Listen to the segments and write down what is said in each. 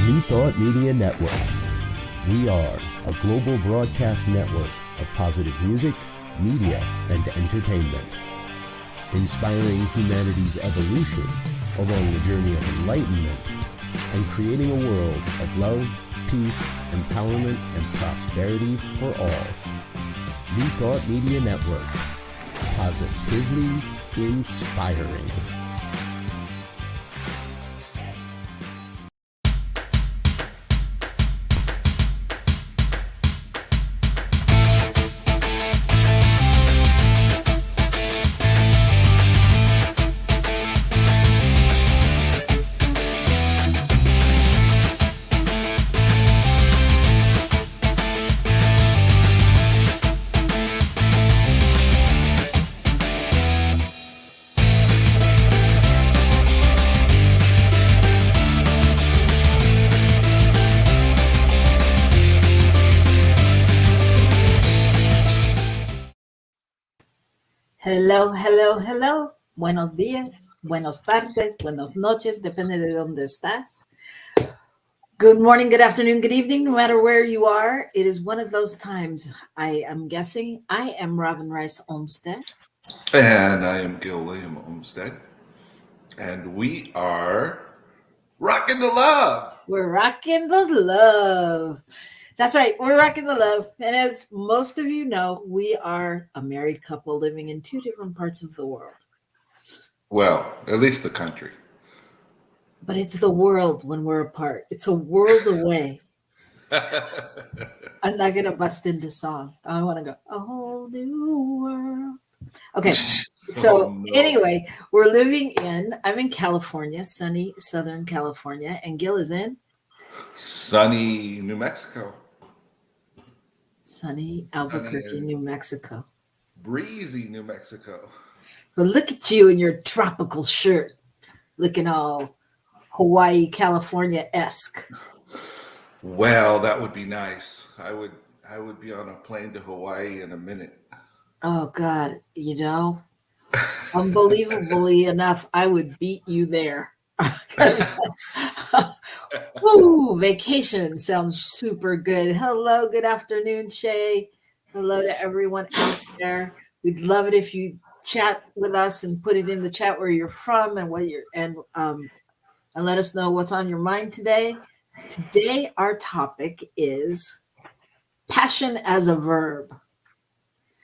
New Thought Media Network. We are a global broadcast network of positive music, media, and entertainment. Inspiring humanity's evolution along the journey of enlightenment and creating a world of love, peace, empowerment, and prosperity for all. New Thought Media Network. Positively inspiring. Hello, hello, hello. Buenos días, buenos tardes, buenos noches, depende de dónde estás. Good morning, good afternoon, good evening, no matter where you are. It is one of those times, I am guessing. I am Robyn Rice Olmsted. And I am Gil William Olmsted. And we are Rockin the Love. We're rocking the love. That's right, we're rocking the love. And as most of you know, we are a married couple living in two different parts of the world. Well, at least the country. But it's the world when we're apart. It's a world away. I'm not going to bust into song. I want to go, a whole new world. Okay, so Anyway, I'm in California, sunny Southern California, and Gil is in? Sunny New Mexico. Sunny Albuquerque, New Mexico. Breezy New Mexico. But look at you in your tropical shirt, looking all Hawaii, California-esque. Well, that would be nice. I would be on a plane to Hawaii in a minute. Oh God, unbelievably enough, I would beat you there. Ooh, vacation sounds super good. Hello, good afternoon, Shay. Hello to everyone out there. We'd love it if you chat with us and put it in the chat where you're from and and let us know what's on your mind today. Today, our topic is passion as a verb.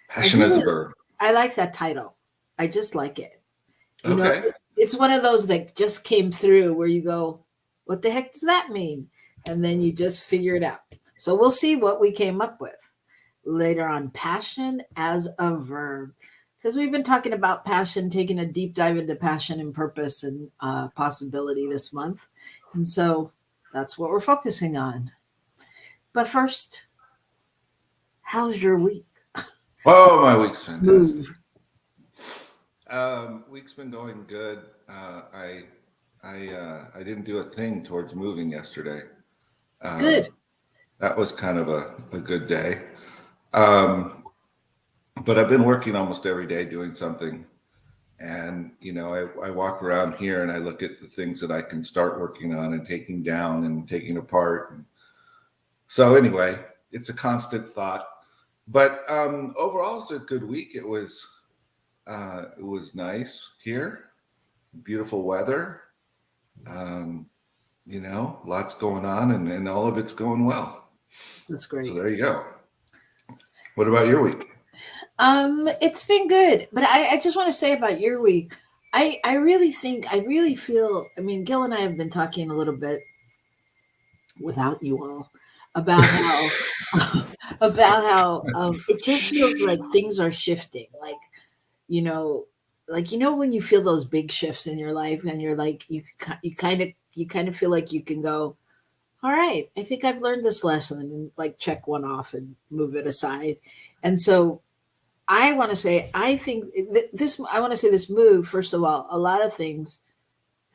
Passion as a verb. I like that title. I just like it. Okay. It's one of those that just came through where you go, what the heck does that mean? And then you just figure it out. So we'll see what we came up with later on. Passion as a verb. Because we've been talking about passion, taking a deep dive into passion and purpose and possibility this month. And so that's what we're focusing on. But first, how's your week? Oh, my week's fantastic. Week's been going good. I didn't do a thing towards moving yesterday. Good. That was kind of a good day. But I've been working almost every day doing something. And, I walk around here and I look at the things that I can start working on and taking down and taking apart. So anyway, it's a constant thought. But overall, it's a good week. It was nice here. Beautiful weather. Lots going on and all of it's going well. That's great. So there you go. What about your week? It's been good, but I just want to say about your week, I really feel, Gil and I have been talking a little bit without you all about how it just feels like things are shifting. When you feel those big shifts in your life and you're like, you kind of feel like you can go, all right, I think I've learned this lesson and like check one off and move it aside. And so I want to say, this move, first of all, a lot of things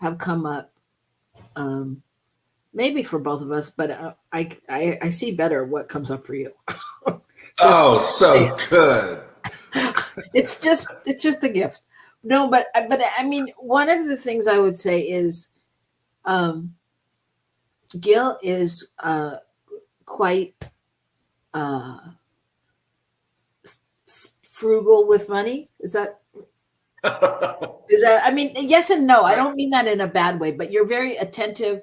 have come up, maybe for both of us, but I see better what comes up for you. So good. It's just a gift. No, but one of the things I would say is, Gil is quite frugal with money. Is that? I mean, yes and no. I don't mean that in a bad way, but you're very attentive.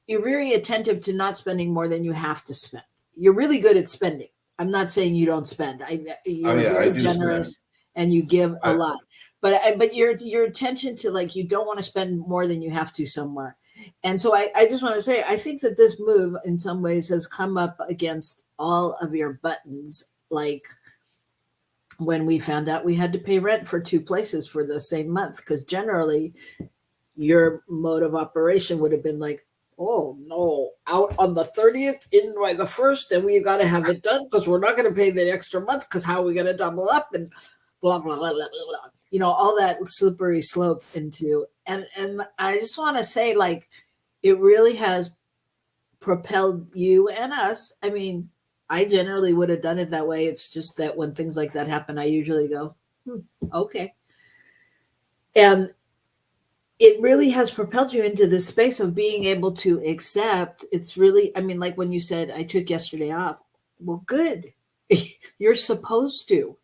You're very attentive to not spending more than you have to spend. You're really good at spending. I'm not saying you don't spend. You're I very do generous spend. and you give a lot. But your attention to, like, you don't want to spend more than you have to somewhere. And so I just want to say, I think that this move in some ways has come up against all of your buttons. Like when we found out we had to pay rent for 2 places for the same month, because generally your mode of operation would have been like, oh no, out on the 30th, in by the 1st, and we got to have it done because we're not going to pay the extra month because how are we going to double up and blah, blah, blah, blah, blah. You know, all that slippery slope into, and I just want to say, like, it really has propelled you and us. I mean, I generally would have done it that way. It's just that when things like that happen, I usually go, okay. And it really has propelled you into this space of being able to accept. It's really, I mean, like when you said, I took yesterday off. Well, good. You're supposed to,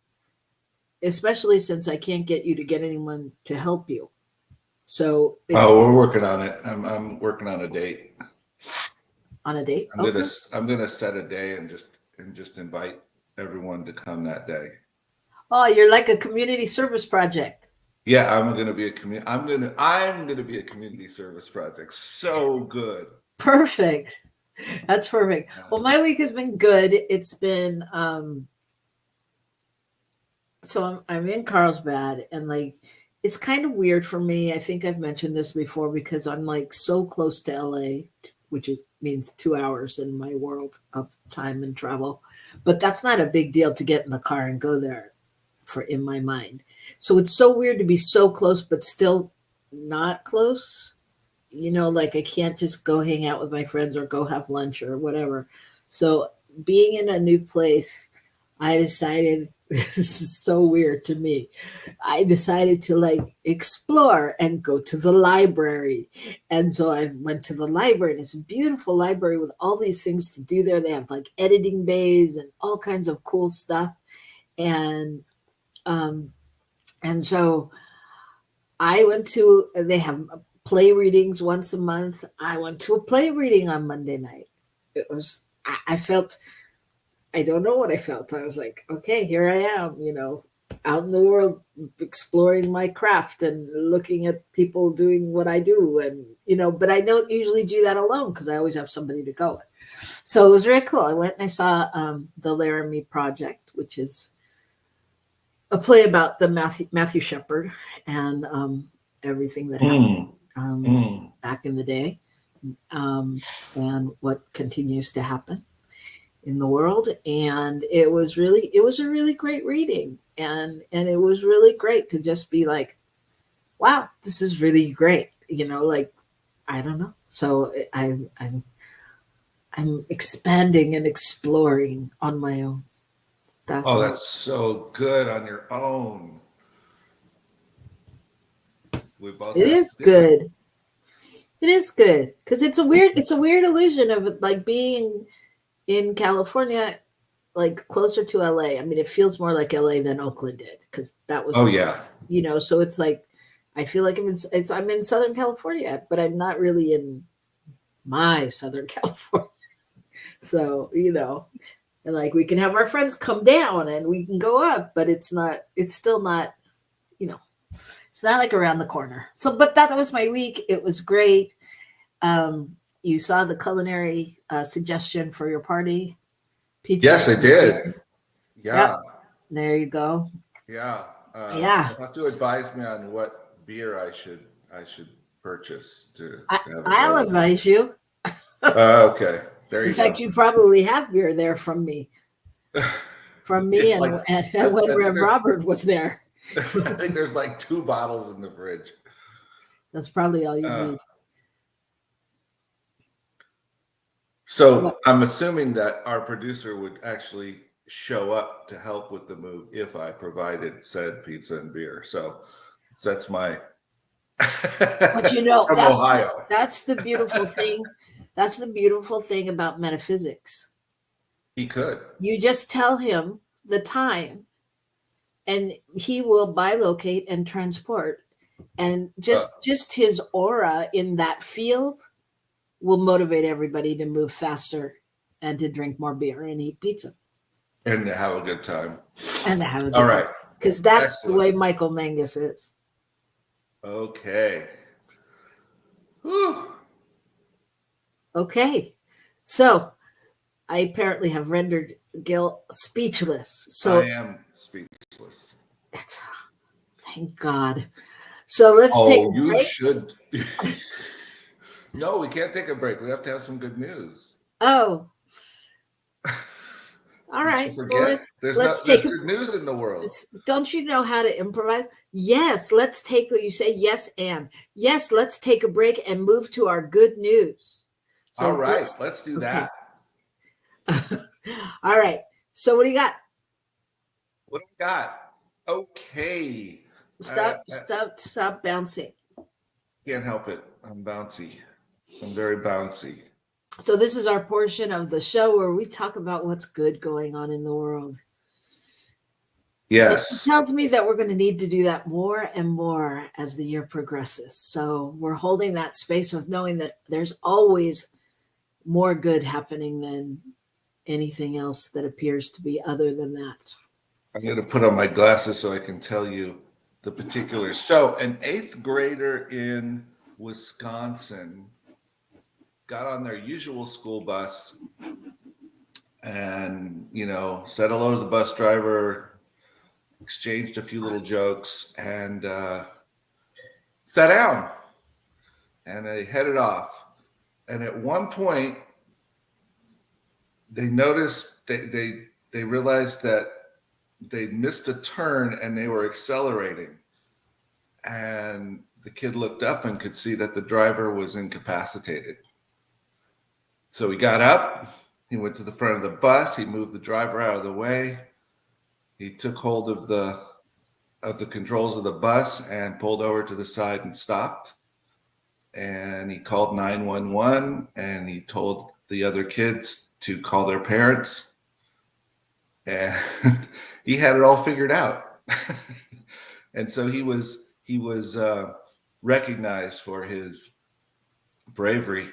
especially since I can't get you to get anyone to help you. So we're working on it. I'm working on a date. On a date? I'm gonna set a day and just invite everyone to come that day. Oh, you're like a community service project. Yeah, I'm gonna be a community service project. So good. Perfect. That's perfect. Well, my week has been good. It's been so I'm in Carlsbad, and like it's kind of weird for me. I think I've mentioned this before because I'm like so close to LA, which means 2 hours in my world of time and travel. But that's not a big deal to get in the car and go there for in my mind. So it's so weird to be so close, but still not close. You know, like I can't just go hang out with my friends or go have lunch or whatever. So being in a new place, I decided, this is so weird to me. I decided to like explore and go to the library. And so I went to the library, and it's a beautiful library with all these things to do there. They have like editing bays and all kinds of cool stuff. And so I went to, they have play readings once a month. I went to a play reading on Monday night. It was, I felt, I don't know what I felt. I was like, okay, here I am, you know, out in the world, exploring my craft and looking at people doing what I do. And, you know, but I don't usually do that alone because I always have somebody to go with. So it was very cool. I went and I saw The Laramie Project, which is a play about the Matthew Shepard and everything that happened back in the day, and what continues to happen in the world. And it was a really great reading, and it was really great to just be like, wow, this is really great, you know, like, I don't know. So I'm expanding and exploring on my own. That's so good on your own. We both. It is good. It is good because it's a weird illusion of like being in California, like closer to LA. I mean, it feels more like LA than Oakland did because that was. Oh yeah. You know, so it's like I feel like I'm in Southern California, but I'm not really in my Southern California. So, you know, and like we can have our friends come down and we can go up, but it's still not, you know, it's not like around the corner. So, but that was my week. It was great. You saw the culinary suggestion for your party. Pizza. Yes, I did. Yeah. Yep. There you go. Yeah. Yeah. You'll have to advise me on what beer I should purchase to have it. I'll advise you. Okay. There you In go. fact, you probably have beer there from me. From me and when Rev Robert was there. I think there's like 2 bottles in the fridge. That's probably all you need. So I'm assuming that our producer would actually show up to help with the move if I provided said pizza and beer. So that's my. But you know, from Ohio. That's the beautiful thing. That's the beautiful thing about metaphysics. He could. You just tell him the time and he will bilocate and transport. And just his aura in that field will motivate everybody to move faster and to drink more beer and eat pizza. And to have a good time. And to have a good All time. right. Because that's Excellent. the way Michael Mangus is. Okay. Whew. Okay. So I apparently have rendered Gil speechless. So I am speechless. thank God. So let's take a you break. should. No, we can't take a break. We have to have some good news. Oh. All Did right. you forget? Well, there's good news in the world. Don't you know how to improvise? Yes, let's take what you say. Yes, and yes, let's take a break and move to our good news. So All right, let's do that. All right. So what do you got? What do we got? Okay. Stop bouncing. Can't help it. I'm bouncy. I'm very bouncy. So this is our portion of the show where we talk about what's good going on in the world. Yes. So it tells me that we're going to need to do that more and more as the year progresses. So we're holding that space of knowing that there's always more good happening than anything else that appears to be other than that. I'm going to put on my glasses so I can tell you the particulars. So an 8th grader in Wisconsin got on their usual school bus and, said hello to the bus driver, exchanged a few little jokes, and sat down. And they headed off. And at one point, they noticed, they realized that they missed a turn and they were accelerating. And the kid looked up and could see that the driver was incapacitated. So he got up, he went to the front of the bus, he moved the driver out of the way. He took hold of the controls of the bus and pulled over to the side and stopped. And he called 911 and he told the other kids to call their parents. And he had it all figured out. And so he was recognized for his bravery.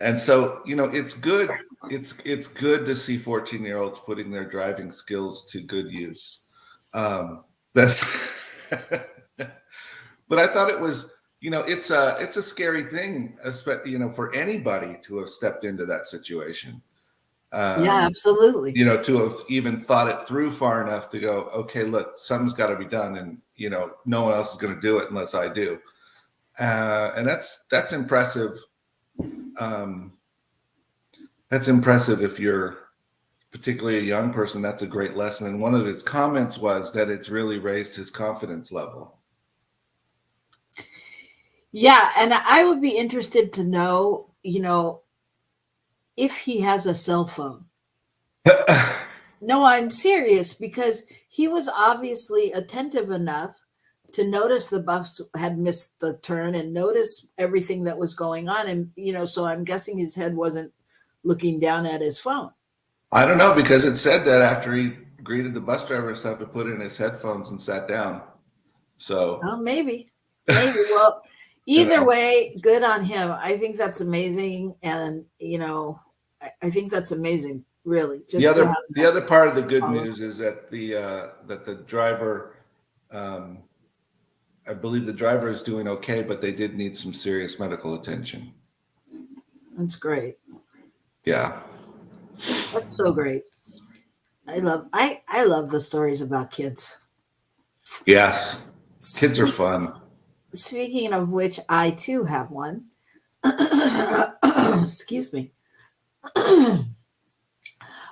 And so, it's good. It's good to see 14-year-olds putting their driving skills to good use. That's, but I thought it was, it's a scary thing, for anybody to have stepped into that situation. Yeah, absolutely. To have even thought it through far enough to go, okay, look, something's got to be done, and no one else is going to do it unless I do. And that's impressive. That's impressive if you're particularly a young person. That's a great lesson. And one of his comments was that it's really raised his confidence level. Yeah, and I would be interested to know, if he has a cell phone. No, I'm serious, because he was obviously attentive enough to notice the bus had missed the turn and notice everything that was going on. And, so I'm guessing his head wasn't looking down at his phone. I don't know, because it said that after he greeted the bus driver and stuff, it put in his headphones and sat down. So. Well, maybe. Well, either way, good on him. I think that's amazing. And, I think that's amazing, really. Just the other part of the good news is that the driver, I believe the driver is doing okay, but they did need some serious medical attention. That's great. Yeah. That's so great. I love the stories about kids. Yes. Kids are fun. Speaking of which, I too have one. Excuse me.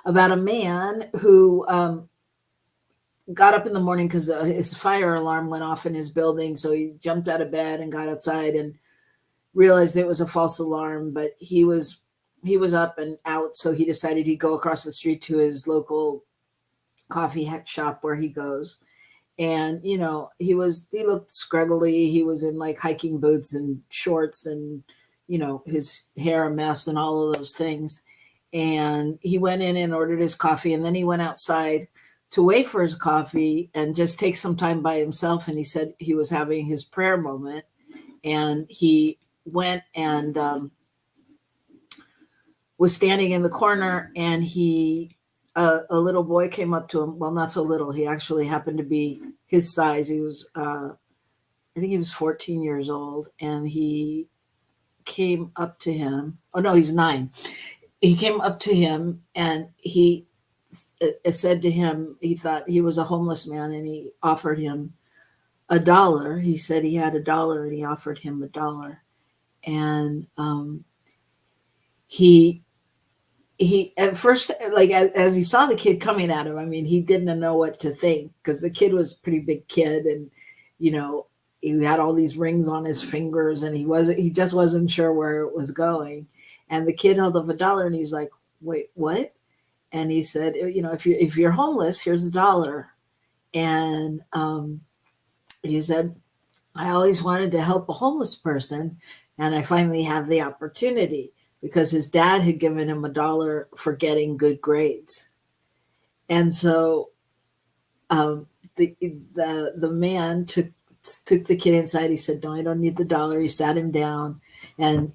About a man who got up in the morning because his fire alarm went off in his building. So he jumped out of bed and got outside and realized it was a false alarm, but he was up and out. So he decided he'd go across the street to his local coffee shop where he goes. And, he looked scruggly. He was in like hiking boots and shorts and, his hair a mess and all of those things. And he went in and ordered his coffee, and then he went outside to wait for his coffee and just take some time by himself. And he said he was having his prayer moment, and he went and was standing in the corner, and a little boy came up to him. Well, not so little. He actually happened to be his size. He was, I think he was 14 years old, and he came up to him. Oh no, he's 9. He came up to him, and he said to him, he thought he was a homeless man, and he offered him $1. He said he had $1, and he offered him $1. And he at first, like as he saw the kid coming at him, I mean, he didn't know what to think, because the kid was a pretty big kid, and he had all these rings on his fingers, and he just wasn't sure where it was going. And the kid held up $1, and he's like, "Wait, what?" And he said, if you're homeless, here's $1. And he said, "I always wanted to help a homeless person, and I finally have the opportunity," because his dad had given him $1 for getting good grades. And so the man took the kid inside. He said, "No, I don't need the $1." He sat him down, and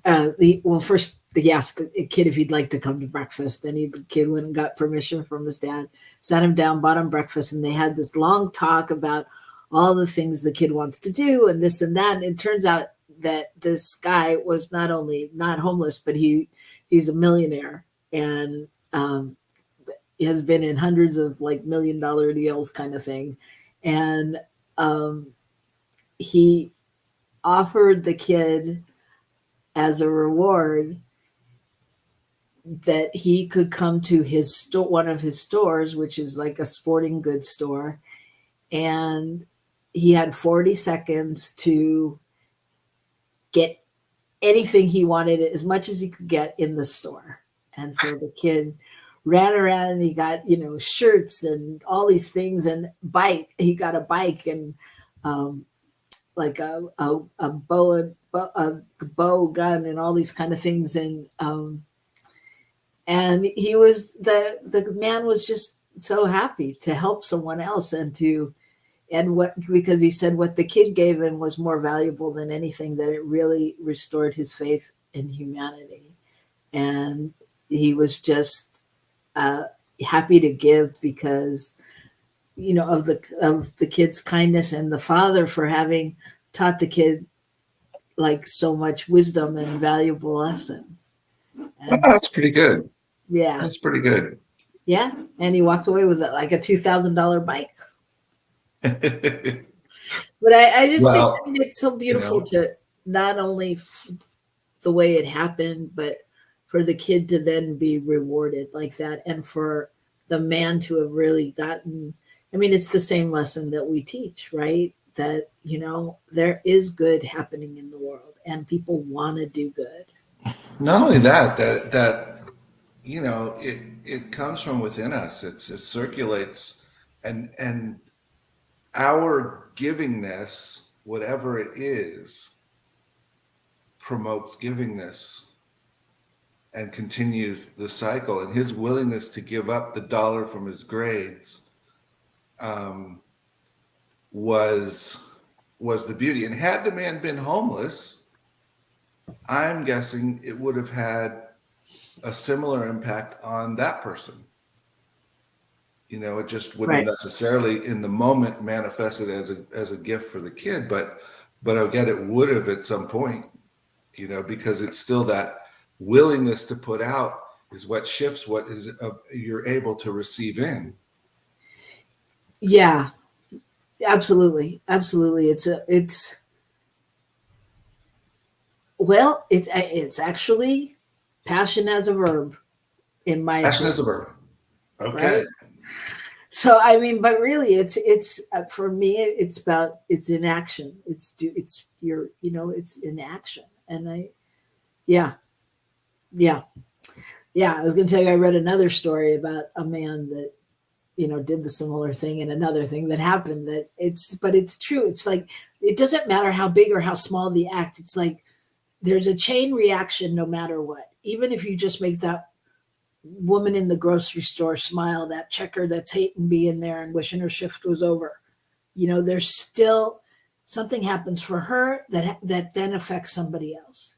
first he asked the kid if he'd like to come to breakfast. Then the kid went and got permission from his dad, sat him down, bought him breakfast, and they had this long talk about all the things the kid wants to do and this and that. And it turns out that this guy was not only not homeless, but he's a millionaire, and he has been in hundreds of like $1 million deals kind of thing. And he offered the kid as a reward that he could come to his store, one of his stores, which is like a sporting goods store, and he had 40 seconds to get anything he wanted, as much as he could get in the store. And so the kid ran around, and he got shirts and all these things, and he got a bike, and like a bow gun and all these kind of things. And he was the man was just so happy to help someone else, because he said what the kid gave him was more valuable than anything, that it really restored his faith in humanity. And he was just happy to give because of the kid's kindness, and the father for having taught the kid like so much wisdom and valuable lessons. And that's pretty good. Yeah, that's pretty good. Yeah, and he walked away with like a $2,000 bike. But I just think it's so beautiful to not only the way it happened, but for the kid to then be rewarded like that, and for the man to have really gotten. I mean, it's the same lesson that we teach, right? That there is good happening in the world, and people want to do good. Not only that it comes from within us. It circulates, and our givingness, whatever it is, promotes givingness and continues the cycle. And his willingness to give up the $1 from his grades was the beauty. And had the man been homeless, I'm guessing it would have had a similar impact on that person. It just wouldn't necessarily in the moment manifested as a gift for the kid, but again, it would have at some point, because it's still that willingness to put out is what shifts what is you're able to receive in. Yeah, absolutely. It's actually passion as a verb, in my opinion. Passion as a verb. Okay. Right? So, I mean, but really it's for me, it's in action. It's in action. And I was going to tell you, I read another story about a man that, did the similar thing, and another thing that happened but it's true. It's like, it doesn't matter how big or how small the act. It's like there's a chain reaction no matter what. Even if you just make that woman in the grocery store smile, that checker that's hating being there and wishing her shift was over, there's still something happens for her that then affects somebody else.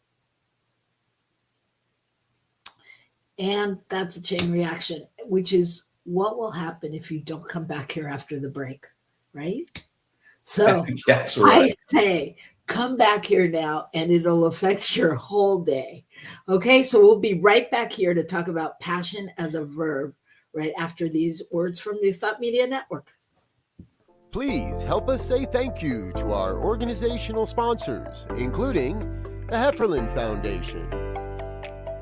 And that's a chain reaction, which is what will happen if you don't come back here after the break, right? So That's right. I say, come back here now and it'll affect your whole day. Okay, so we'll be right back here to talk about passion as a verb right after these words from New Thought Media Network. Please help us say thank you to our organizational sponsors, including the Hefferland Foundation,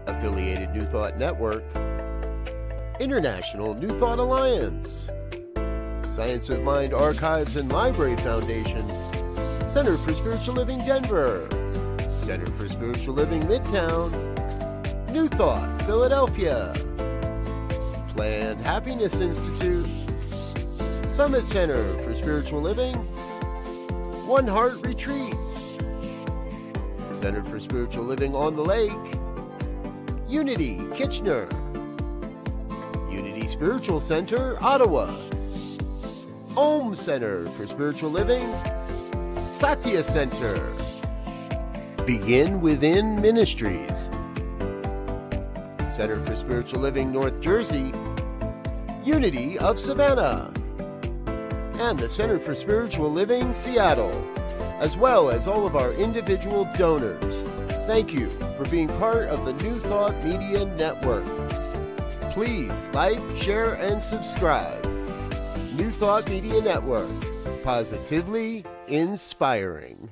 Affiliated New Thought Network, International New Thought Alliance, Science of Mind Archives and Library Foundation, Center for Spiritual Living Denver, Center for Spiritual Living Midtown, New Thought Philadelphia, Planned Happiness Institute, Summit Center for Spiritual Living, One Heart Retreats, Center for Spiritual Living on the Lake, Unity Kitchener, Unity Spiritual Center Ottawa, Om Center for Spiritual Living, Satya Center, Begin Within Ministries, Center for Spiritual Living North Jersey, Unity of Savannah, and the Center for Spiritual Living Seattle, as well as all of our individual donors. Thank you for being part of the New Thought Media Network. Please like, share, and subscribe. New Thought Media Network, positively inspiring.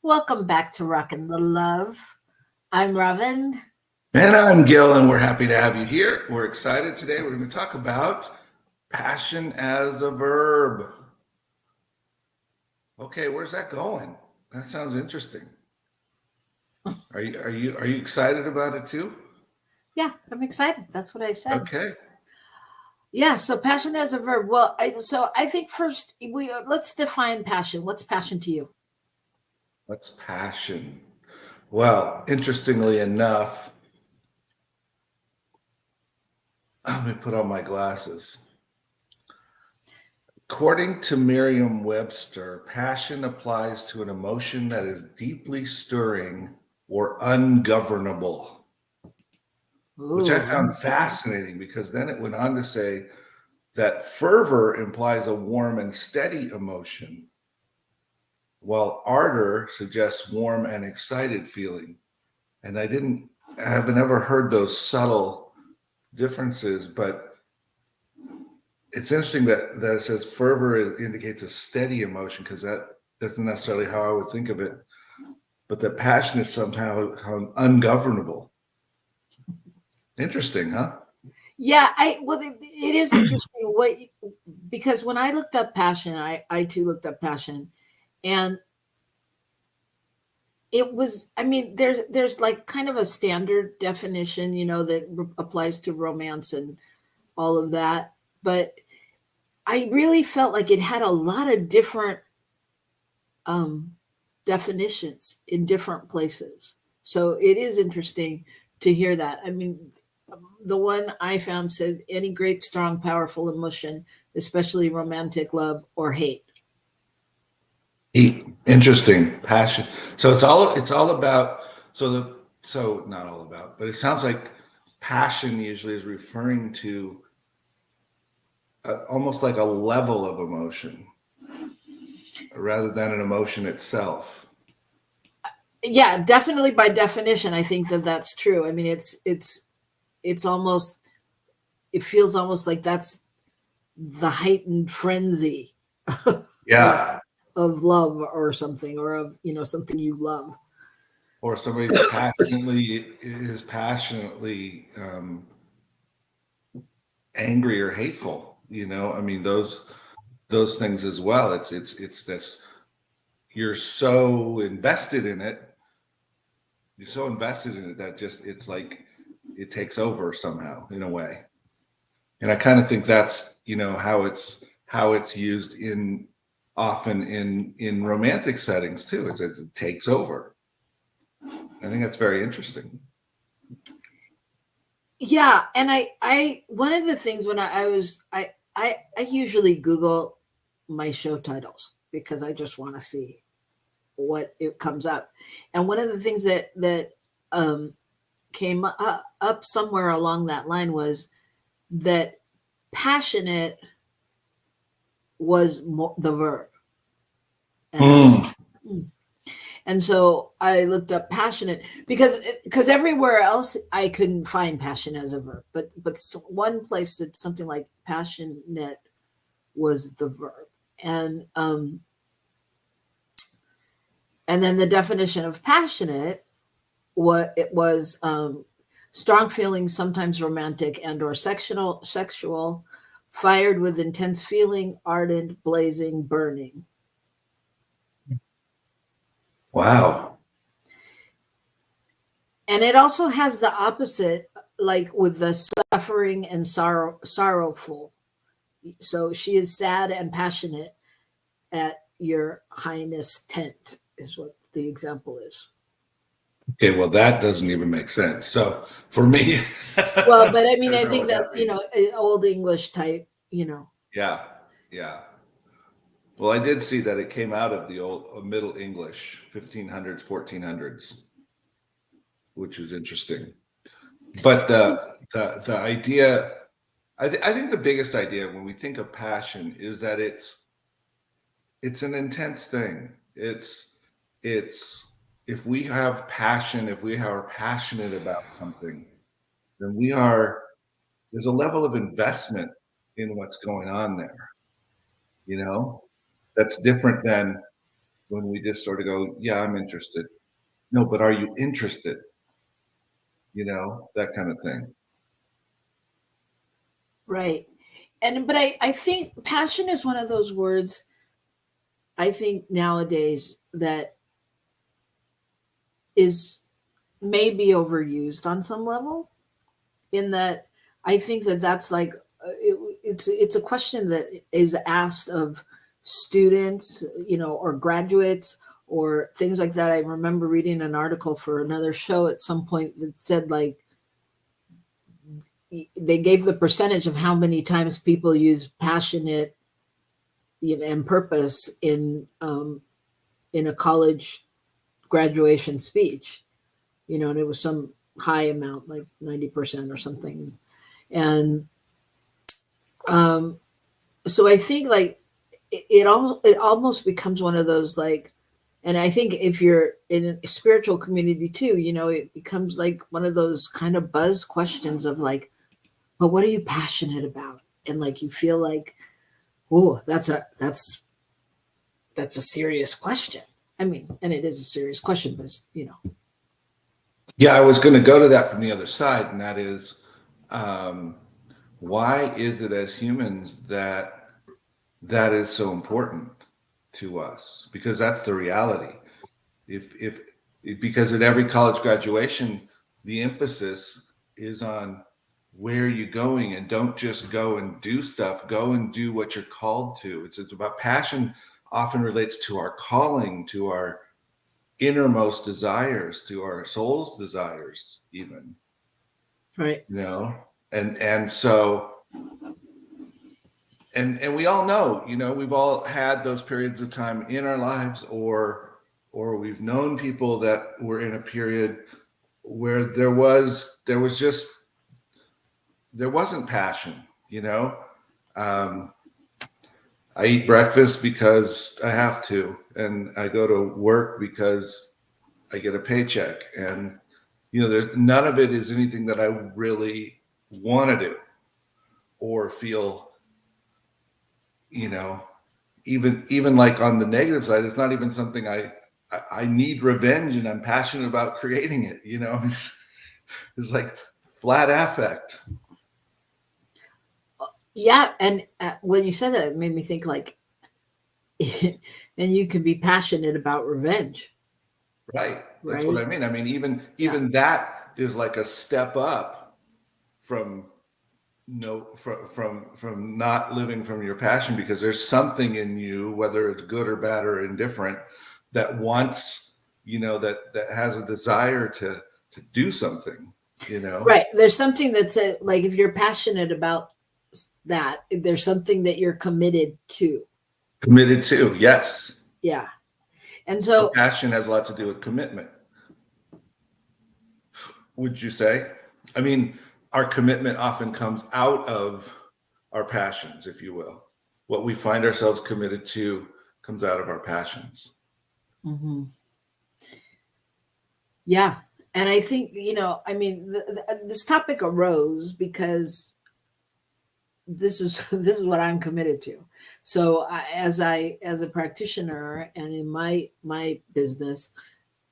Welcome back to Rockin the Love. I'm Robyn. And I'm Gil, and we're happy to have you here. We're excited today. We're going to talk about passion as a verb. Okay, where's that going? That sounds interesting. Are you excited about it too? Yeah, I'm excited. That's what I said. Okay. Yeah, so passion as a verb. Well, I think first let's define passion. What's passion to you? What's passion? Well, interestingly enough, let me put on my glasses. According to Merriam-Webster, passion applies to an emotion that is deeply stirring or ungovernable, which I found fascinating, because then it went on to say that fervor implies a warm and steady emotion, while ardor suggests warm and excited feeling. And I haven't ever heard those subtle differences, but it's interesting that it says fervor indicates a steady emotion, because that isn't necessarily how I would think of it, but that passion is somehow ungovernable. Interesting, huh? Yeah, it is interesting because when I looked up passion, I too looked up passion, and it was, I mean, there's like kind of a standard definition, that applies to romance and all of that. But I really felt like it had a lot of different um, definitions in different places. So it is interesting to hear that. I mean, the one I found said any great, strong, powerful emotion, especially romantic love or hate. Interesting. Passion. So it's all about, so not all about, but it sounds like passion usually is referring to almost like a level of emotion rather than an emotion itself. Yeah, definitely. By definition, I think that that's true. I mean, it's almost, it feels almost like that's the heightened frenzy Yeah. of love or something, or of something you love. Or somebody passionately angry or hateful. I mean those things as well. It's this. You're so invested in it. You're so invested in it that just it's like it takes over somehow in a way. And I kind of think that's how it's used often in romantic settings too. It takes over. I think that's very interesting. Yeah, and I one of the things when I was I usually Google my show titles because I just want to see what it comes up. And one of the things that came up somewhere along that line was that passionate was the verb. And and so I looked up passionate because everywhere else I couldn't find passion as a verb, but one place said something like passionate was the verb, and then the definition of passionate, what it was, strong feelings, sometimes romantic and or sexual, fired with intense feeling, ardent, blazing, burning. Wow. And it also has the opposite, like with the suffering and sorrowful. So she is sad and passionate at your highness tent, is what the example is. Okay, well, that doesn't even make sense. So for me, Well, but I mean, I don't know think what that, that means. old English type, Yeah, yeah. Well, I did see that it came out of the old Middle English, 1500s, 1400s, which was interesting. But the idea, I think the biggest idea when we think of passion is that it's an intense thing. It's if we have passion, if we are passionate about something, then there's a level of investment in what's going on there, that's different than when we just sort of go, yeah, I'm interested. No, but are you interested? That kind of thing. right. But I think passion is one of those words, I think nowadays, that is maybe overused on some level, in that I think that that's like, it's a question that is asked of students, or graduates or things like that. I remember reading an article for another show at some point that said, like, they gave the percentage of how many times people use passionate, and purpose in a college graduation speech, and it was some high amount, like 90% or something. And so I think, like, it almost becomes one of those, like, and I think if you're in a spiritual community too, it becomes like one of those kind of buzz questions of, like, but what are you passionate about? And, like, you feel like, oh, that's a serious question. I mean, and it is a serious question, but it's, Yeah, I was going to go to that from the other side, and that is, why is it as humans that is so important to us? Because that's the reality. If because at every college graduation, the emphasis is on where you're going, and don't just go and do stuff, go and do what you're called to. It's about passion often relates to our calling, to our innermost desires, to our soul's desires, even, Right. you know? And so, and we all know, you know, we've all had those periods of time in our lives, or we've known people that were in a period where there wasn't passion, you know. I eat breakfast because I have to, and I go to work because I get a paycheck, and you know, there's none of it is anything that I really want to do or feel, you know, even like on the negative side, it's not even something I need revenge, and I'm passionate about creating it, you know. It's like flat affect. Yeah, and when you said that, it made me think like, and you can be passionate about revenge, Right. That's what right? I mean. I mean, even Yeah. that is like a step up from from not living from your passion, because there's something in you, whether it's good or bad or indifferent, that wants, you know, that has a desire to do something, you know. Right. There's something that's like, if you're passionate about that, there's something that you're committed to. Committed to, yes. Yeah. And So so, passion has a lot to do with commitment, would you say? I mean, our commitment often comes out of our passions, if you will. What we find ourselves committed to comes out of our passions. mhm. Yeah. And I think, you know, I mean, this topic arose because this is this is what I'm committed to. So as a practitioner and in my business,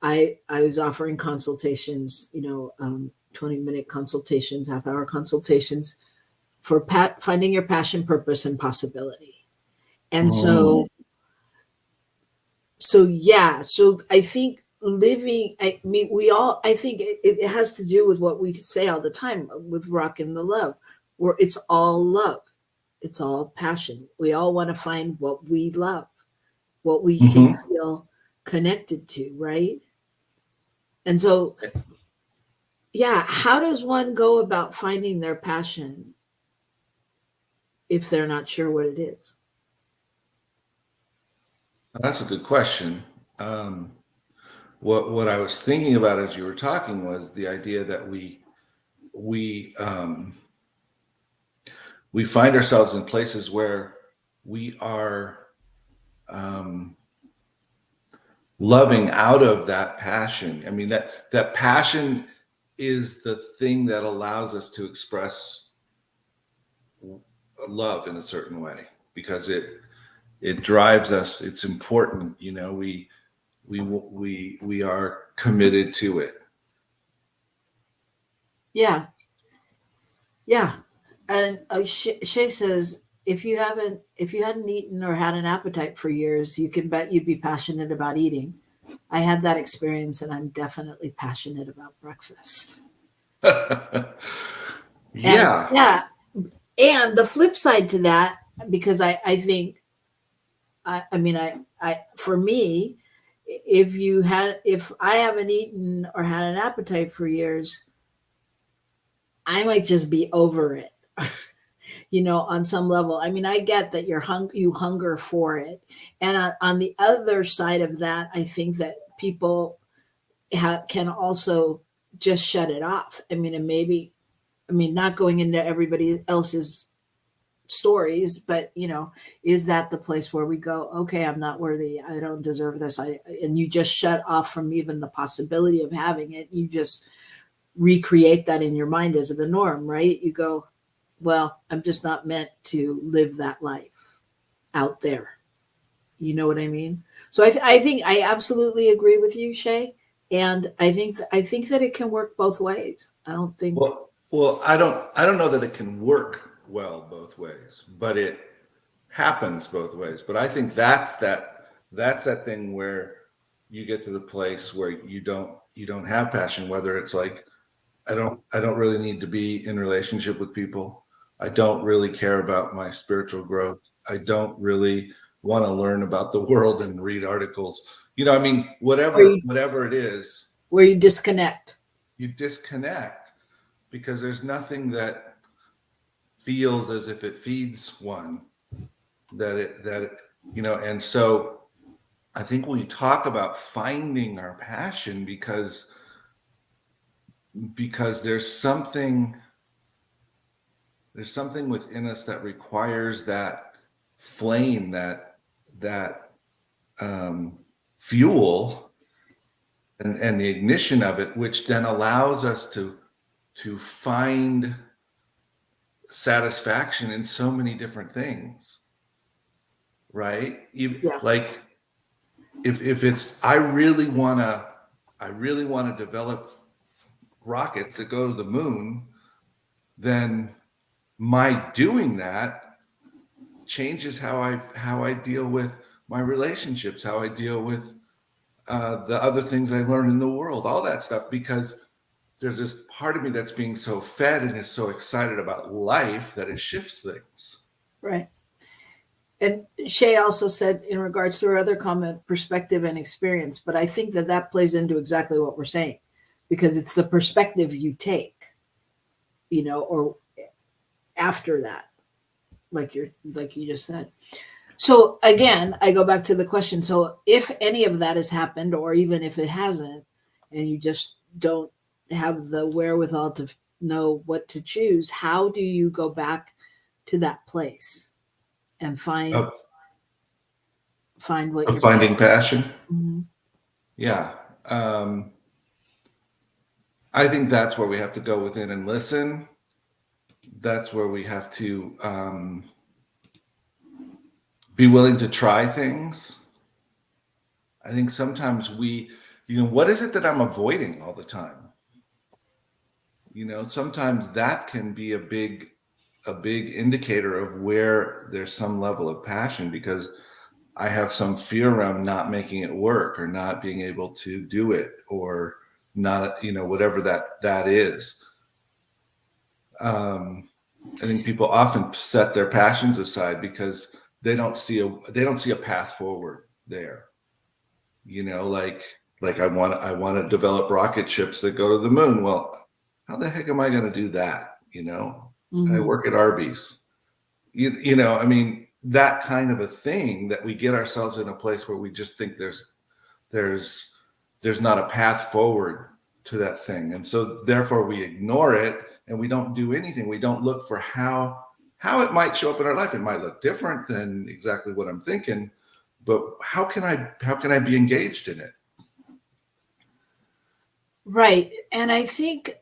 I was offering consultations, you know, 20-minute consultations, half-hour consultations for finding your passion, purpose, and possibility. And Mm. so yeah, so I think living, I mean, we all, I think it has to do with what we say all the time with Rockin the Love, where it's all love, it's all passion. We all want to find what we love, what we can Mhm. feel connected to, right? And so, yeah, how does one go about finding their passion if they're not sure what it is? That's a good question. Um, what I was thinking about as you were talking was the idea that we we find ourselves in places where we are um, loving out of that passion. I mean, that passion is the thing that allows us to express love in a certain way, because it drives us. It's important, you know. We are committed to it. Yeah, yeah. And Shay says, if you hadn't eaten or had an appetite for years, you can bet you'd be passionate about eating. I had that experience, and I'm definitely passionate about breakfast. And Yeah. yeah, and the flip side to that, because I think, I mean, for me, if I haven't eaten or had an appetite for years, I might just be over it. You know, on some level. I mean, I get that you hunger for it, and on the other side of that, I think that people can also just shut it off. I mean, and maybe, I mean, not going into everybody else's stories, but you know, is that the place where we go, okay, I'm not worthy, I don't deserve this, and you just shut off from even the possibility of having it. You just recreate that in your mind as the norm, right? You go, well, I'm just not meant to live that life out there. You know what I mean? So I think I absolutely agree with you, Shay, and I think that it can work both ways. I don't think. Well, I don't know that it can work well both ways, but it happens both ways. But I think that's that thing where you get to the place where you don't have passion, whether it's like, I don't really need to be in relationship with people. I don't really care about my spiritual growth. I don't really want to learn about the world and read articles. I mean, whatever it is, where you disconnect. you disconnect because there's nothing that feels as if it feeds one and so I think when we talk about finding our passion because there's something within us that requires that flame, that fuel and the ignition of it, which then allows us to find satisfaction in so many different things, right? Yeah. Like if it's I really want to develop rockets that go to the moon, then my doing that changes how I deal with my relationships, how I deal with the other things I learn in the world, all that stuff, because there's this part of me that's being so fed and is so excited about life that it shifts things. Right. And Shay also said, in regards to her other comment, perspective and experience, but I think that plays into exactly what we're saying, because it's the perspective you take, or after that, like you just said. So again, I go back to the question. So if any of that has happened, or even if it hasn't, and you just don't have the wherewithal to know what to choose, how do you go back to that place and find what you're finding passion? Mm-hmm. Yeah. I think that's where we have to go within and listen. That's where we have to be willing to try things. I think sometimes what is it that I'm avoiding all the time? Sometimes that can be a big indicator of where there's some level of passion, because I have some fear around not making it work, or not being able to do it, or not, whatever that is. I think people often set their passions aside because they don't see a path forward there. Like I want to develop rocket ships that go to the moon. Well, how the heck am I going to do that? Mm-hmm. I work at Arby's. I mean, that kind of a thing, that we get ourselves in a place where we just think there's not a path forward to that thing, and so therefore we ignore it and we don't do anything. We don't look for how it might show up in our life. It might look different than exactly what I'm thinking, but how can I be engaged in it? Right. And I think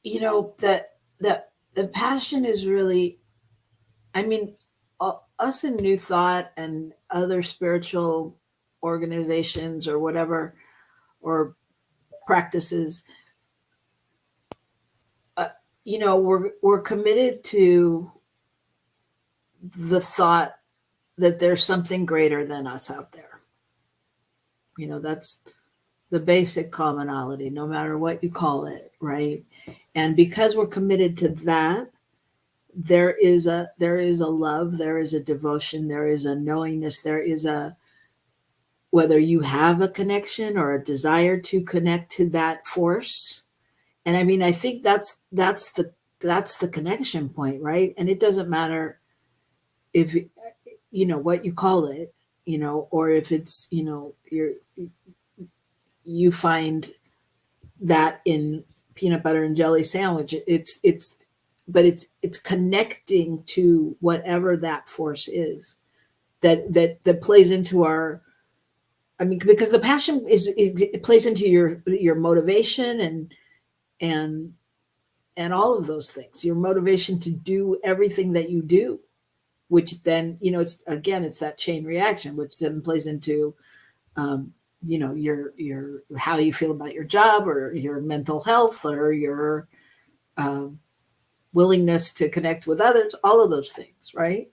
that the passion is really, I mean, us in New Thought and other spiritual organizations or whatever, or practices, we're committed to the thought that there's something greater than us out there. That's the basic commonality, no matter what you call it, right? And because we're committed to that, there is a love, there is a devotion, there is a knowingness, there is whether you have a connection or a desire to connect to that force. And I mean, I think that's the connection point, right? And it doesn't matter if what you call it, or if it's you find that in peanut butter and jelly sandwich. It's connecting to whatever that force is that plays into our. I mean, because the passion it plays into your motivation and all of those things. Your motivation to do everything that you do, which then it's that chain reaction, which then plays into your how you feel about your job, or your mental health, or your willingness to connect with others, all of those things, right?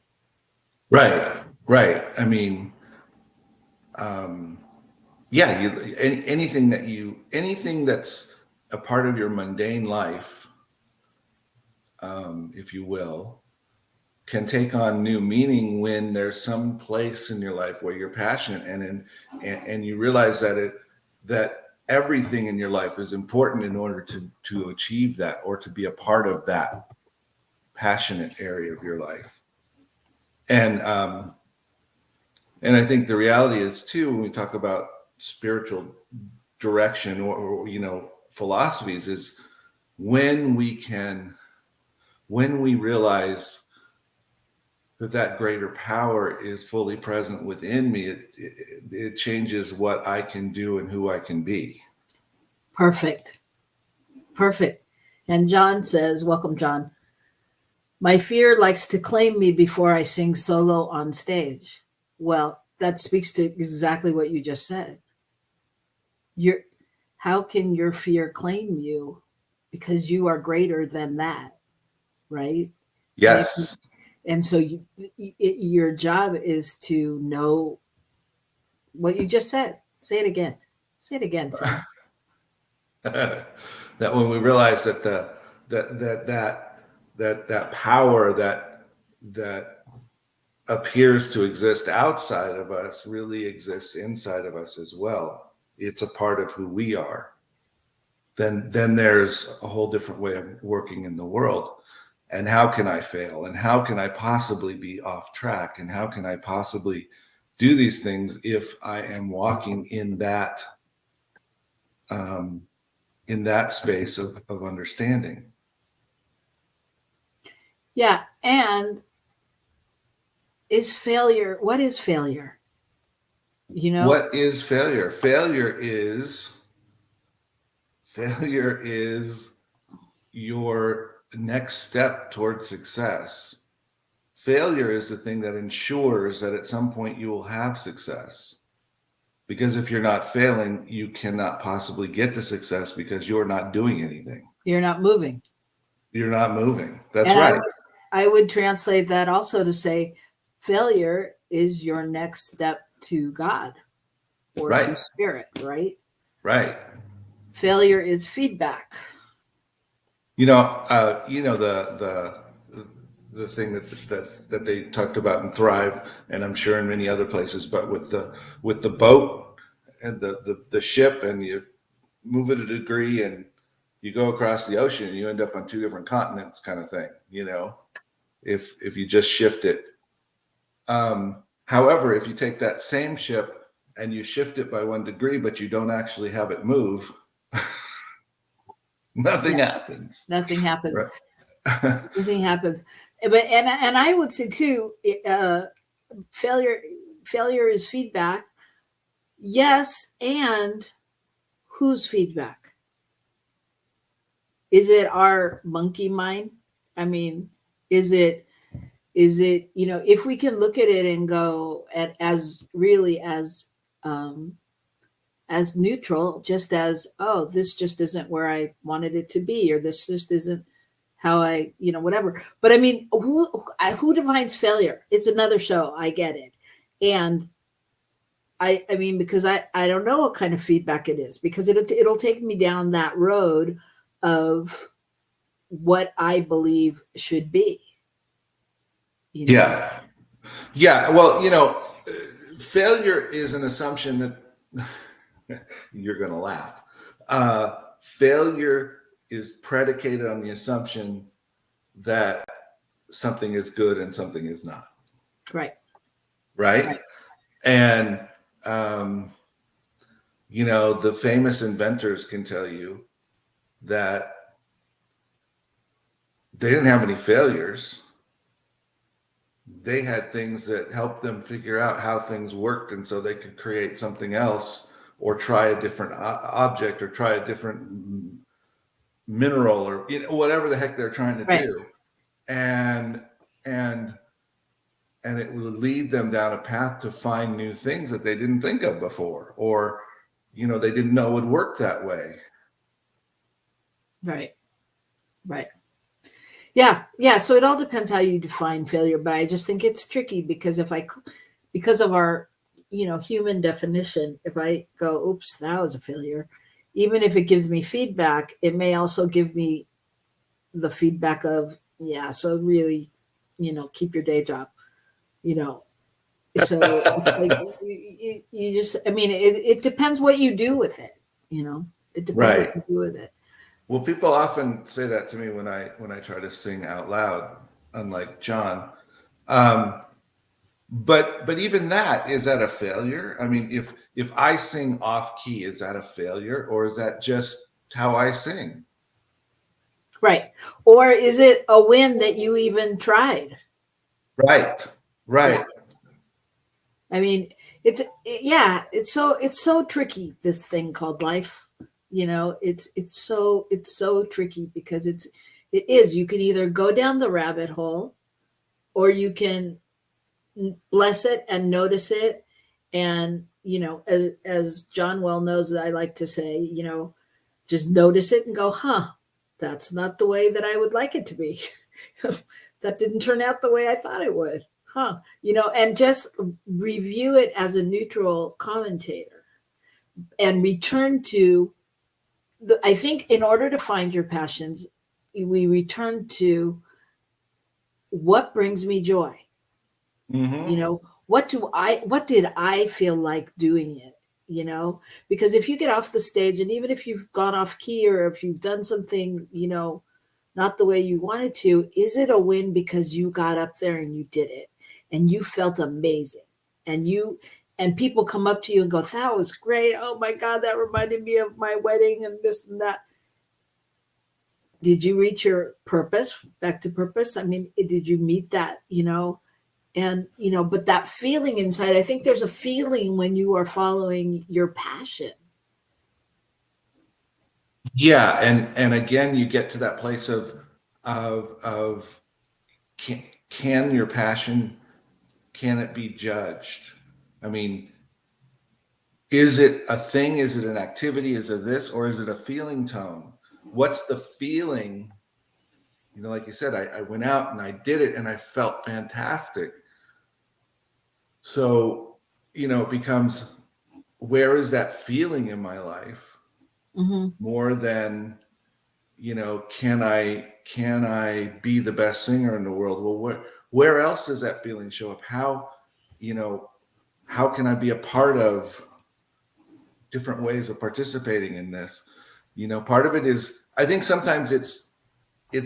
Right. I mean, yeah, anything that's a part of your mundane life, if you will, can take on new meaning when there's some place in your life where you're passionate, and you realize that everything in your life is important in order to achieve that, or to be a part of that passionate area of your life. And I think the reality is too, when we talk about spiritual direction or philosophies, is when we realize that greater power is fully present within me, it changes what I can do and who I can be. Perfect. And John says, welcome, John. My fear likes to claim me before I sing solo on stage. Well, that speaks to exactly what you just said. How can your fear claim you? Because you are greater than that, right? Yes. And so your job is to know what you just said. Say it again. Say it again, Sam. That when we realize that that power that appears to exist outside of us really exists inside of us as well. It's a part of who we are. Then there's a whole different way of working in the world. And how can I fail? And how can I possibly be off track? And how can I possibly do these things if I am walking in that space of understanding? Yeah. And what is failure? What is failure? Failure is your next step towards success. Failure is the thing that ensures that at some point you will have success. Because if you're not failing, you cannot possibly get to success, because you're not doing anything. You're not moving. You're not moving. That's right. I would translate that also to say failure is your next step to God or to spirit, right? Right. Failure is feedback. The thing that they talked about in Thrive, and I'm sure in many other places, but with the boat and the ship, and you move it a degree and you go across the ocean and you end up on two different continents, kind of thing, if you just shift it. However, if you take that same ship and you shift it by 1 degree, but you don't actually have it move, nothing happens. Nothing happens. Right. Nothing happens. But and I would say too, failure is feedback. Yes, and whose feedback? Is it our monkey mind? I mean, is it if we can look at it and go as neutral, just as, oh, this just isn't where I wanted it to be, or this just isn't how I, whatever. But I mean, who defines failure? It's another show. I get it. And I mean, because I don't know what kind of feedback it is, because it'll take me down that road of what I believe should be. Yeah. Well, failure is an assumption that you're going to laugh. Failure is predicated on the assumption that something is good and something is not. Right. And, the famous inventors can tell you that they didn't have any failures. They had things that helped them figure out how things worked, and so they could create something else, or try a different object, or try a different mineral, or whatever the heck they're trying to do, and it will lead them down a path to find new things that they didn't think of before, or they didn't know would work that way. Right. Yeah. So it all depends how you define failure, but I just think it's tricky because because of our human definition, if I go, oops, that was a failure, even if it gives me feedback, it may also give me the feedback of, yeah, so really, keep your day job, you know. So it's like you just, I mean, it depends what you do with it, it depends what Right. you do with it. Well, people often say that to me when I try to sing out loud, unlike John. But even that, is that a failure? I mean, if I sing off key, is that a failure, or is that just how I sing? Right. Or is it a win that you even tried? Right. Right. Yeah. I mean, it's so tricky, this thing called life. It's so tricky because it is, you can either go down the rabbit hole, or you can bless it and notice it. And, as John well knows, that I like to say, just notice it and go, huh, that's not the way that I would like it to be. That didn't turn out the way I thought it would. Huh. And just review it as a neutral commentator and return to I think in order to find your passions, we return to what brings me joy. Mm-hmm. What did I feel like doing it? Because if you get off the stage, and even if you've gone off key, or if you've done something, not the way you wanted to, is it a win because you got up there and you did it and you felt amazing, and people come up to you and go, that was great. Oh my God, that reminded me of my wedding and this and that. Did you reach your purpose? Back to purpose. I mean, did you meet that, and, but that feeling inside, I think there's a feeling when you are following your passion. Yeah, and again, you get to that place of can your passion, can it be judged? I mean, is it a thing? Is it an activity? Is it this, or is it a feeling tone? What's the feeling? Like you said, I went out and I did it and I felt fantastic. So, it becomes, where is that feeling in my life? Mm-hmm. More than, can I be the best singer in the world? Well, where else does that feeling show up? How can I be a part of different ways of participating in this? Part of it is, I think sometimes it's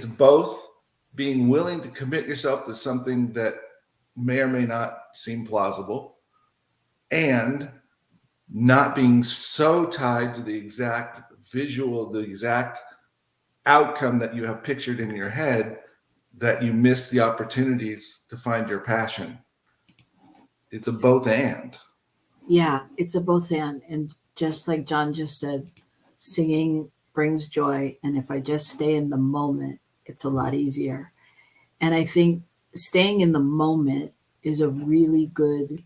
both being willing to commit yourself to something that may or may not seem plausible, and not being so tied to the exact visual, the exact outcome that you have pictured in your head, that you miss the opportunities to find your passion. It's a both and. Yeah, it's a both and just like John just said, singing brings joy, and if I just stay in the moment, it's a lot easier. And I think staying in the moment is a really good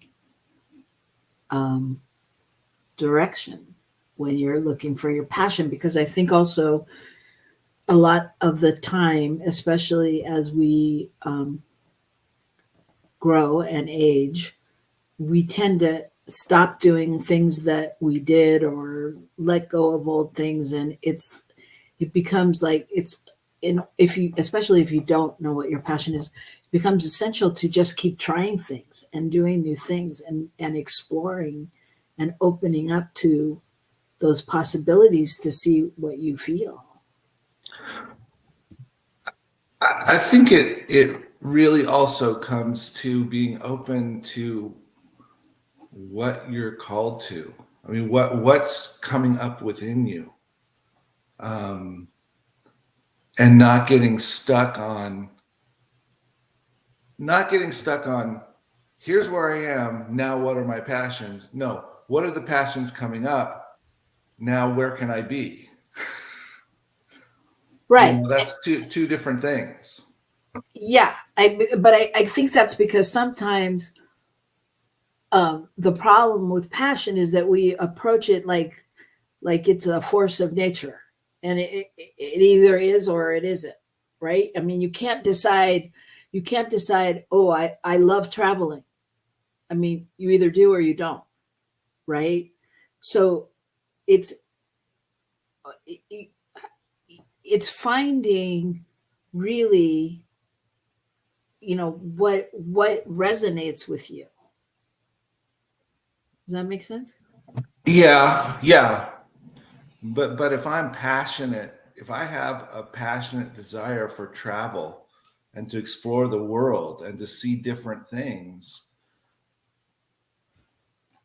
direction when you're looking for your passion, because I think also a lot of the time, especially as we grow and age, we tend to stop doing things that we did, or let go of old things, and it becomes like especially if you don't know what your passion is, it becomes essential to just keep trying things and doing new things, and exploring and opening up to those possibilities to see what you feel. I think it really also comes to being open to what you're called to. I mean, what's coming up within you, and not getting stuck on here's where I am now. What are my passions? No, what are the passions coming up now? Where can I be? Right. That's two different things. Yeah. But I think that's because sometimes the problem with passion is that we approach it like it's a force of nature, and it either is or it isn't, right? I mean, you can't decide, oh, I love traveling. I mean, you either do or you don't. right? So it's it's finding really, what resonates with you. Does that make sense? Yeah. But if I'm passionate, if I have a passionate desire for travel and to explore the world and to see different things,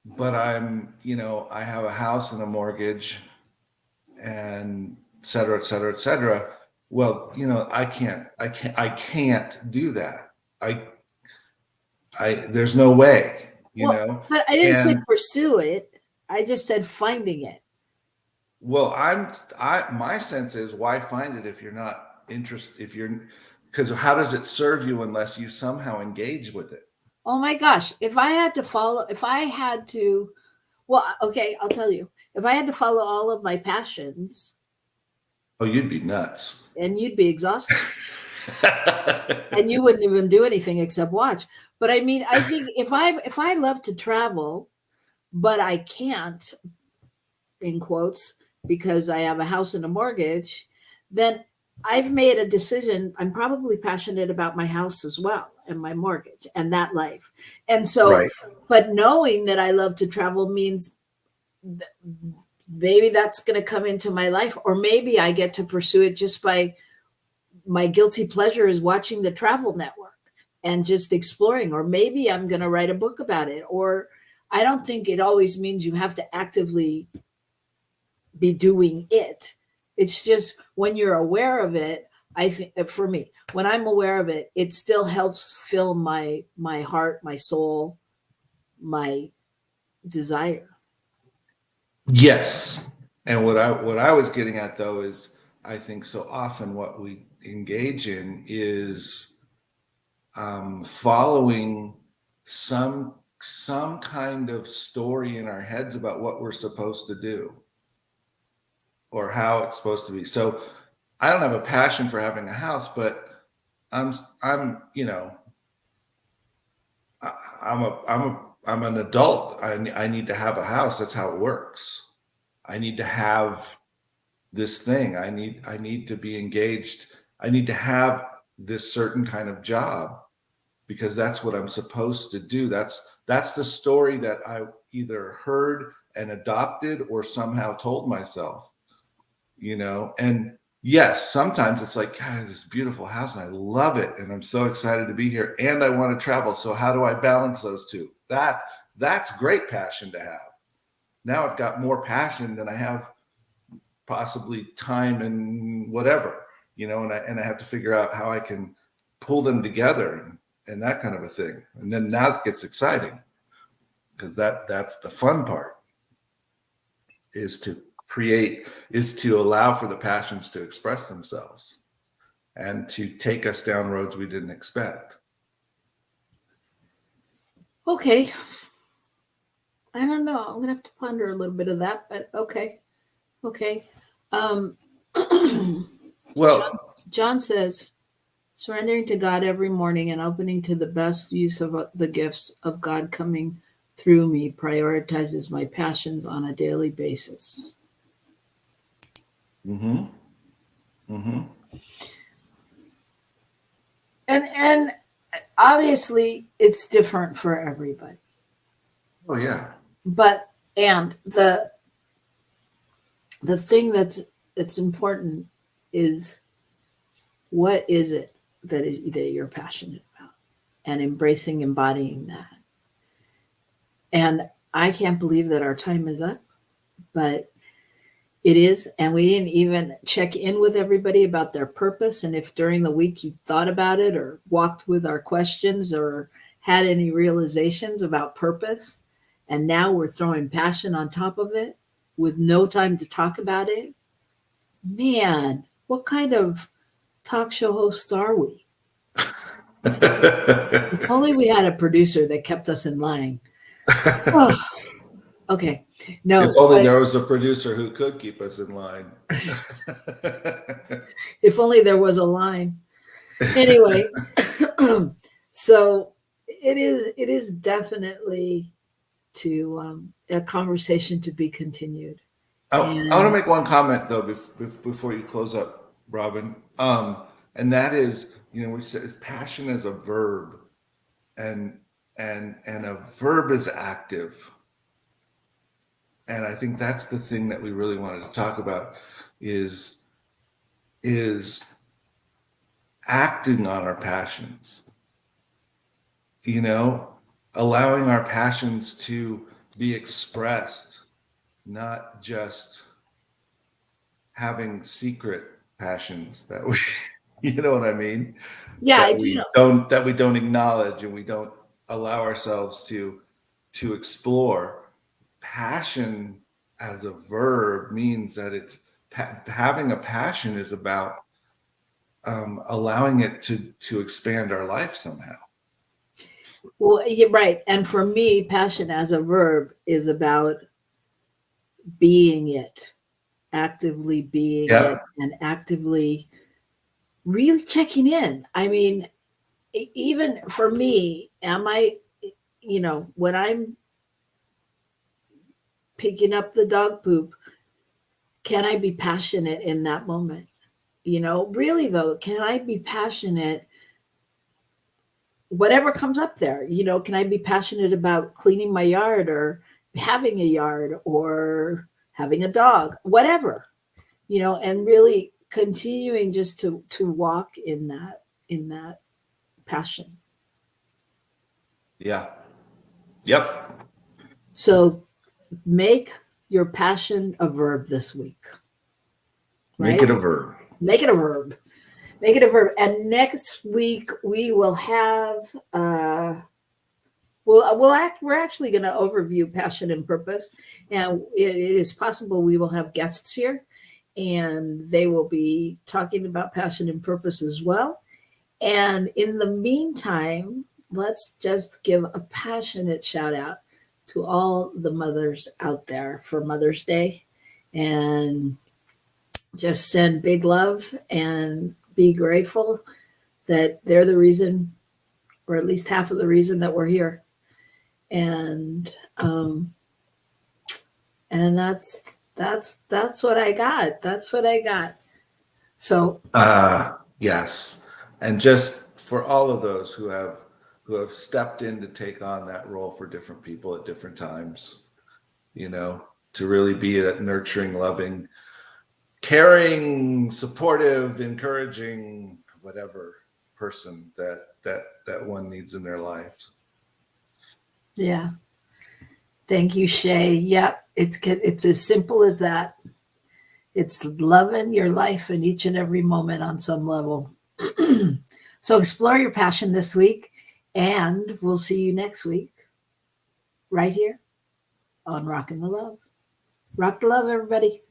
but I have a house and a mortgage and et cetera, et cetera, et cetera. Well, I can't do that. There's no way, But I didn't say and pursue it. I just said finding it. well, my sense is, why find it if you're not interested, because how does it serve you unless you somehow engage with it? Oh my gosh. If I had to, well, okay, I'll tell you. If I had to follow all of my passions, Oh, you'd be nuts. and you'd be exhausted. And you wouldn't even do anything except watch. But I mean, I think if I love to travel, but I can't, in quotes, because I have a house and a mortgage, then I've made a decision. I'm probably passionate about my house as well and my mortgage and that life. And so, Right. but knowing that I love to travel means maybe that's going to come into my life, or maybe I get to pursue it just by my guilty pleasure is watching the Travel Network and just exploring, or maybe I'm going to write a book about it. Or I don't think it always means you have to actively be doing it. It's just when you're aware of it. I think for me, when I'm aware of it, it still helps fill my heart, my soul, my desire. Yes. And what I was getting at, though, is I think so often what we engage in is following some kind of story in our heads about what we're supposed to do or how it's supposed to be. So I don't have a passion for having a house, but I'm an adult. I need to have a house. That's how it works. I need to have this thing. I need to be engaged. I need to have this certain kind of job because that's what I'm supposed to do. That's the story that I either heard and adopted or somehow told myself, and yes, sometimes it's like, God, this beautiful house and I love it. And I'm so excited to be here and I want to travel. So how do I balance those two? That's great passion to have. Now I've got more passion than I have possibly time and whatever, and I have to figure out how I can pull them together and that kind of a thing. And then now it gets exciting because that's the fun part, is to allow for the passions to express themselves and to take us down roads we didn't expect. Okay. I don't know. I'm going to have to ponder a little bit of that, but okay. Well, John says, surrendering to God every morning and opening to the best use of the gifts of God coming through me prioritizes my passions on a daily basis. Mm-hmm. And obviously it's different for everybody. Oh yeah. But and the thing that's important is, what is it that you're passionate about, and embodying that. And I can't believe that our time is up, but it is. And we didn't even check in with everybody about their purpose. And if during the week you thought about it or walked with our questions or had any realizations about purpose, and now we're throwing passion on top of it with no time to talk about it, man, what kind of talk show hosts are we? If only we had a producer that kept us in line. Oh, okay. No. If only there was a producer who could keep us in line. If only there was a line. Anyway, so it is definitely a conversation to be continued. I want to make one comment though before you close up, Robyn, and that is, we said passion is a verb, and a verb is active, and I think that's the thing that we really wanted to talk about is acting on our passions. Allowing our passions to be expressed, not just having secret passions that we, you know what I mean? Yeah, that we don't acknowledge, and we don't allow ourselves to explore. Passion as a verb means that it's having a passion is about allowing it to expand our life somehow. Well, you're right. And for me, passion as a verb is about being it, actively being it, and actively really checking in. I mean, even for me, am I, when I'm picking up the dog poop, can I be passionate in that moment? Really though, can I be passionate? Whatever comes up there, can I be passionate about cleaning my yard or having a yard or having a dog, whatever, and really continuing just to walk in that passion. Yeah. Yep. So make your passion a verb this week. Right? Make it a verb. Make it a verb. Make it a verb. And next week we will have we're actually going to overview passion and purpose, and it is possible we will have guests here, and they will be talking about passion and purpose as well. And in the meantime, let's just give a passionate shout out to all the mothers out there for Mother's Day, and just send big love and be grateful that they're the reason, or at least half of the reason that we're here. And that's what I got. That's what I got. So yes. And just for all of those who have stepped in to take on that role for different people at different times, to really be that nurturing, loving, caring, supportive, encouraging, whatever person that one needs in their life. Yeah. Thank you, Shay. Yep. It's as simple as that. It's loving your life in each and every moment on some level. So explore your passion this week, and we'll see you next week right here on Rockin the Love. Rock the love, everybody.